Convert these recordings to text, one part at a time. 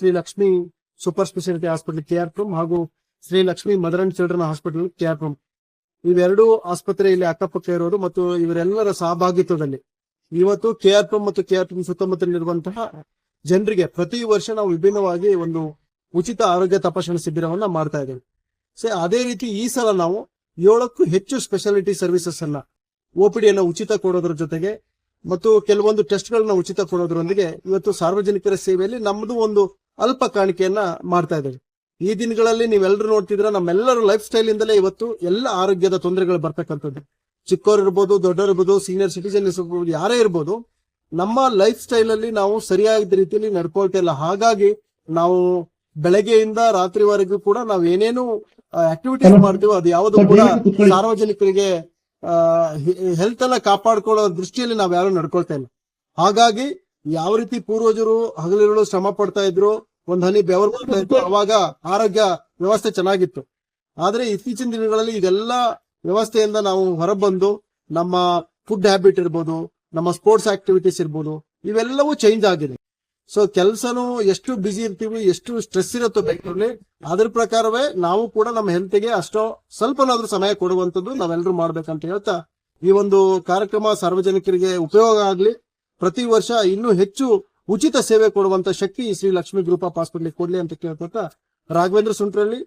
Shri Lakshmi super speciality hospital KR ಹಾಗೂ Shri Lakshmi mother and children hospital KR ಇವೆರಡೂ ಆಸ್ಪತ್ರೆ ಇಲ್ಲಿ ಅಕ್ಕಪಕ್ಕ ಇರೋದು ಮತ್ತು ಇವರೆಲ್ಲರ ಸಹಭಾಗಿತ್ವದಲ್ಲಿ ಇವತ್ತು KR ಮತ್ತು KR ಸುತ್ತಮುತ್ತಲಿರುವಂತಹ ಜನರಿಗೆ ಪ್ರತಿ ವರ್ಷ ನಾವು ವಿಭಿನ್ನವಾಗಿ ಒಂದು ಉಚಿತ ಆರೋಗ್ಯ ತಪಾಸಣಾ ಶಿಬಿರವನ್ನ ಮಾಡ್ತಾ ಇದ್ದೇವೆ. ಅದೇ ರೀತಿ ಈ ಸಲ ನಾವು 7ಕ್ಕೂ ಹೆಚ್ಚು ಸ್ಪೆಷಾಲಿಟಿ ಸರ್ವಿಸಸ್ ಅನ್ನ OPD ಅನ್ನ ಉಚಿತ ಕೊಡೋದ್ರ ಜೊತೆಗೆ ಮತ್ತು ಕೆಲವೊಂದು ಟೆಸ್ಟ್ ಗಳನ್ನ ಉಚಿತ ಕೊಡೋದ್ರೊಂದಿಗೆ ಇವತ್ತು ಸಾರ್ವಜನಿಕರ ಸೇವೆಯಲ್ಲಿ ನಮ್ದು ಒಂದು ಅಲ್ಪ ಕಾಣಿಕೆಯನ್ನ ಮಾಡ್ತಾ ಇದ್ದೇವೆ. ಈ ದಿನಗಳಲ್ಲಿ ನೀವೆಲ್ಲರೂ ನೋಡ್ತಿದ್ರ ನಮ್ಮೆಲ್ಲರ ಲೈಫ್ ಸ್ಟೈಲ್ ಇಂದಲೇ ಇವತ್ತು ಎಲ್ಲ ಆರೋಗ್ಯದ ತೊಂದರೆಗಳು ಬರ್ತಕ್ಕಂಥದ್ದು. ಚಿಕ್ಕವರು ಇರ್ಬೋದು, ದೊಡ್ಡವರು ಇರ್ಬೋದು, ಸೀನಿಯರ್ ಸಿಟಿಜನ್ಸ್ ಇರ್ಬೋದು, ಯಾರೇ ಇರ್ಬೋದು, ನಮ್ಮ ಲೈಫ್ ಸ್ಟೈಲ್ ಅಲ್ಲಿ ನಾವು ಸರಿಯಾದ ರೀತಿಯಲ್ಲಿ ನಡ್ಕೊಳ್ತಾ ಇಲ್ಲ. ಹಾಗಾಗಿ ನಾವು ಬೆಳಗ್ಗೆಯಿಂದ ರಾತ್ರಿವರೆಗೂ ಕೂಡ ನಾವು ಏನೇನು ಆಕ್ಟಿವಿಟೀಸ್ ಮಾಡ್ತೀವೋ ಅದು ಯಾವುದು ಕೂಡ ಸಾರ್ವಜನಿಕರಿಗೆ ಹೆಲ್ತ್ ಅನ್ನ ಕಾಪಾಡ್ಕೊಳ್ಳೋ ದೃಷ್ಟಿಯಲ್ಲಿ ನಾವ್ ಯಾರು ನಡ್ಕೊಳ್ತಾ ಇಲ್ಲ. ಹಾಗಾಗಿ ಯಾವ ರೀತಿ ಪೂರ್ವಜರು ಹಗಲಿರುಳು ಶ್ರಮ ಪಡ್ತಾ ಇದ್ರು, ಒಂದ್ ಹನಿ ಬೆವರು ಬರ್ತಾ ಇತ್ತು, ಅವಾಗ ಆರೋಗ್ಯ ವ್ಯವಸ್ಥೆ ಚೆನ್ನಾಗಿತ್ತು. ಆದ್ರೆ ಇತ್ತೀಚಿನ ದಿನಗಳಲ್ಲಿ ಇದೆಲ್ಲ ವ್ಯವಸ್ಥೆಯಿಂದ ನಾವು ಹೊರಬಂದು ನಮ್ಮ ಫುಡ್ ಹ್ಯಾಬಿಟ್ ಇರ್ಬೋದು, ನಮ್ಮ ಸ್ಪೋರ್ಟ್ಸ್ ಆಕ್ಟಿವಿಟೀಸ್ ಇರ್ಬೋದು, ಇವೆಲ್ಲವೂ ಚೇಂಜ್ ಆಗಿದೆ. ಕೆಲಸನು ಎಷ್ಟು ಬಿಸಿ ಇರ್ತೀವಿ, ಎಷ್ಟು ಸ್ಟ್ರೆಸ್ ಇರುತ್ತೋ ಬೆಂಗಳೂರಲ್ಲಿ, ಅದ್ರ ಪ್ರಕಾರವೇ ನಾವು ಕೂಡ ನಮ್ಮ ಹೆಲ್ತ್ ಗೆ ಅಷ್ಟೋ ಸ್ವಲ್ಪನಾದ್ರೂ ಸಮಯ ಕೊಡುವಂತದ್ದು ನಾವೆಲ್ಲರೂ ಮಾಡ್ಬೇಕಂತ ಹೇಳ್ತಾ ಈ ಒಂದು ಕಾರ್ಯಕ್ರಮ ಸಾರ್ವಜನಿಕರಿಗೆ ಉಪಯೋಗ ಆಗ್ಲಿ, ಪ್ರತಿ ವರ್ಷ ಇನ್ನೂ ಹೆಚ್ಚು ಉಚಿತ ಸೇವೆ ಕೊಡುವಂತ ಶಕ್ತಿ Shri Lakshmi group of hospital ಕೊಡ್ಲಿ ಅಂತ ಕೇಳ್ತಾ Raghavendra Suntralli,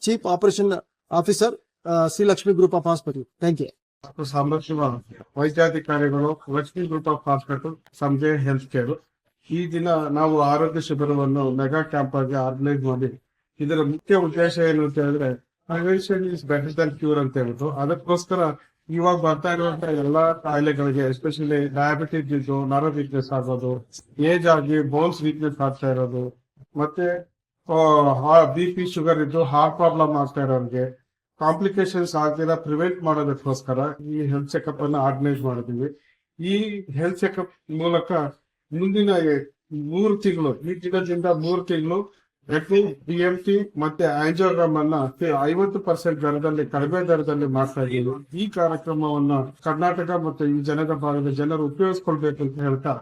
chief operation officer, Shri Lakshmi group of hospital. Thank you. Sambashiva ವೈದ್ಯಾಧಿಕಾರಿಗಳು, ಲಕ್ಷ್ಮಿ ಗ್ರೂಪ್ ಆಫ್ ಹಾಸ್ಪಿಟಲ್, ಸಂಜೆ ಹೆಲ್ತ್ ಕೇರ್. ಈ ದಿನ ನಾವು ಆರೋಗ್ಯ ಶಿಬಿರವನ್ನು ಮೆಗಾ ಕ್ಯಾಂಪ್ ಆಗಿ ಆರ್ಗನೈಸ್ ಮಾಡಿ, ಇದರ ಮುಖ್ಯ ಉದ್ದೇಶ ಏನು ಅಂತ ಹೇಳಿದ್ರೆ prevention is better than cure ಅಂತ ಹೇಳ್ಬಿಟ್ಟು, ಅದಕ್ಕೋಸ್ಕರ ಇವಾಗ ಬರ್ತಾ ಇರುವಂತಹ ಎಲ್ಲಾ ಕಾಯಿಲೆಗಳಿಗೆ, ಎಸ್ಪೆಷಲಿ ಡಯಾಬಿಟಿಸ್ ಇದ್ದು ನರ ವೀಕ್ನೆಸ್ ಆಗೋದು, ಏಜ್ ಆಗಿ ಬೋನ್ಸ್ ವೀಕ್ನೆಸ್ ಆಗ್ತಾ ಇರೋದು, ಮತ್ತೆ BP ಶುಗರ್ ಇದ್ದು ಹಾರ್ಟ್ ಪ್ರಾಬ್ಲಮ್ ಆಗ್ತಾ ಇರೋರಿಗೆ ಕಾಂಪ್ಲಿಕೇಶನ್ಸ್ ಆಗ್ದಿರ ಪ್ರಿವೆಂಟ್ ಮಾಡೋದಕ್ಕೋಸ್ಕರ ಈ ಹೆಲ್ತ್ ಚೆಕಪ್ ಅನ್ನ ಆರ್ಗನೈಸ್ ಮಾಡಿದೀವಿ. ಈ ಹೆಲ್ತ್ ಚೆಕಪ್ ಮೂಲಕ ಮುಂದಿನ 3 ತಿಂಗಳು, ಈ ದಿನದಿಂದ 3 ತಿಂಗಳು BMT ಮತ್ತೆ ಆಂಜಿಯೋಗ್ರಾಮ್ ಅನ್ನ 50% ದರದಲ್ಲಿ, ಕಡಿಮೆ ದರದಲ್ಲಿ ಮಾಡ್ತಾ ಇದ್ದೀವಿ. ಈ ಕಾರ್ಯಕ್ರಮವನ್ನ ಕರ್ನಾಟಕ ಮತ್ತು ಈ ಭಾಗದ ಜನರು ಉಪಯೋಗಿಸ್ಕೊಳ್ಬೇಕು ಅಂತ ಹೇಳ್ತಾ